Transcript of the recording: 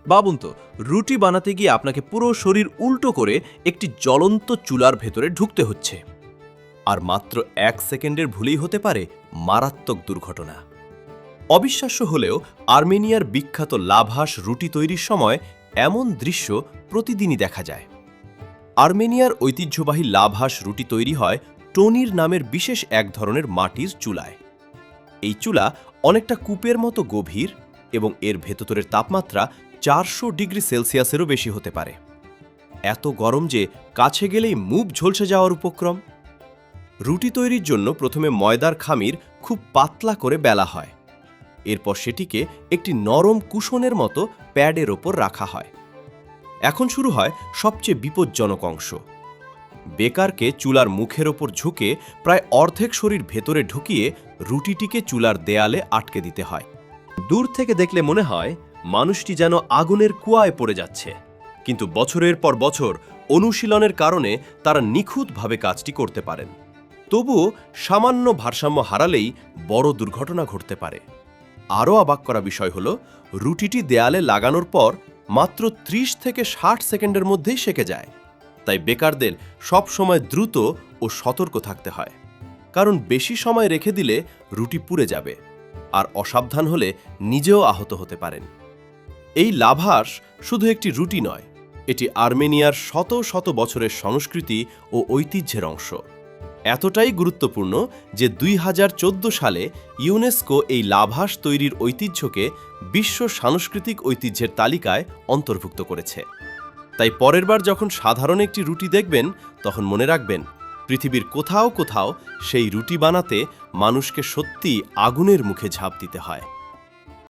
ভাবুন তো, রুটি বানাতে গিয়ে আপনাকে পুরো শরীর উল্টো করে একটি জ্বলন্ত চুলার ভেতরে ঢুকতে হচ্ছে। আর মাত্র 1 সেকেন্ডের ভুলেই হতে পারে মারাত্মক দুর্ঘটনা। অবিশ্বাস্য হলেও আর্মেনিয়ার বিখ্যাত লাভাশ রুটি তৈরির সময় এমন দৃশ্য প্রতিদিনই দেখা যায়। আর্মেনিয়ার ঐতিহ্যবাহী লাভাশ রুটি তৈরি হয় টোনির নামের বিশেষ এক ধরনের মাটির চুলায়। এই চুলা অনেকটা কূপের মতো গভীর এবং এর ভেতরের তাপমাত্রা 400 ডিগ্রি সেলসিয়াসেরও বেশি হতে পারে। এত গরম যে কাছে গেলেই মুখ ঝলসে যাওয়ার উপক্রম। রুটি তৈরির জন্য প্রথমে ময়দার খামির খুব পাতলা করে বেলা হয়। এরপর সেটিকে একটি নরম কুশনের মতো প্যাডের ওপর রাখা হয়। এখন শুরু হয় সবচেয়ে বিপজ্জনক অংশ। বেকারকে চুলার মুখের ওপর ঝুঁকে প্রায় অর্ধেক শরীর ভেতরে ঢুকিয়ে রুটিটিকে চুলার দেয়ালে আটকে দিতে হয়। দূর থেকে দেখলে মনে হয় মানুষটি যেন আগুনের কুয়ায় পড়ে যাচ্ছে, কিন্তু বছরের পর বছর অনুশীলনের কারণে তারা নিখুঁতভাবে কাজটি করতে পারেন। তবুও সামান্য ভারসাম্য হারালেই বড় দুর্ঘটনা ঘটতে পারে। আরও অবাক করা বিষয় হল, রুটিটি দেয়ালে লাগানোর পর মাত্র 30 থেকে 60 সেকেন্ডের মধ্যেই সেকে যায়। তাই বেকারদের সব সময় দ্রুত ও সতর্ক থাকতে হয়, কারণ বেশি সময় রেখে দিলে রুটি পুড়ে যাবে, আর অসাবধান হলে নিজেও আহত হতে পারেন। এই লাভাশ শুধু একটি রুটি নয়, এটি আর্মেনিয়ার শত শত বছরের সংস্কৃতি ও ঐতিহ্যের অংশ। এতটাই গুরুত্বপূর্ণ যে 2014 সালে ইউনেস্কো এই লাভাশ তৈরির ঐতিহ্যকে বিশ্ব সাংস্কৃতিক ঐতিহ্যের তালিকায় অন্তর্ভুক্ত করেছে। তাই পরের বার যখন সাধারণ একটি রুটি দেখবেন, তখন মনে রাখবেন, পৃথিবীর কোথাও কোথাও সেই রুটি বানাতে মানুষকে সত্যিই আগুনের মুখে ঝাঁপ দিতে হয়।